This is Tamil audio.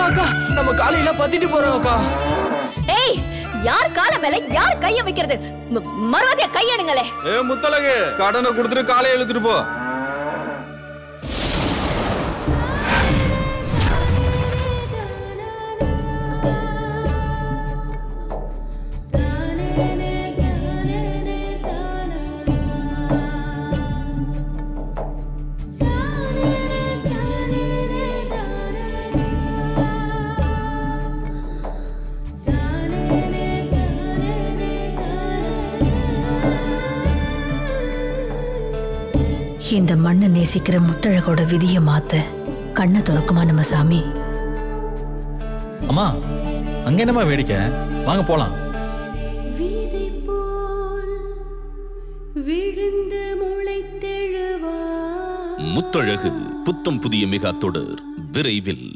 அக்கா நம்ம காலையில பத்திட்டு போறோம் அக்கா. ஏய், யார் கால மேல யார் கைய வைக்கிறது? மறுபடிய கையெடுங்களே. முத்தழகு, கடனை கொடுத்துட்டு காலையை இழுத்துட்டு போ. இந்த மண்ணை நேசிக்கிற முத்தழகோட விதியை மாத்த கண்ணை துறக்குமா நம்ம சாமி? அம்மா, அங்க என்னமா வேடிக்கை? வாங்க போலாம். முத்தழகு புத்தம் புதிய மெகா தொடர் விரைவில்.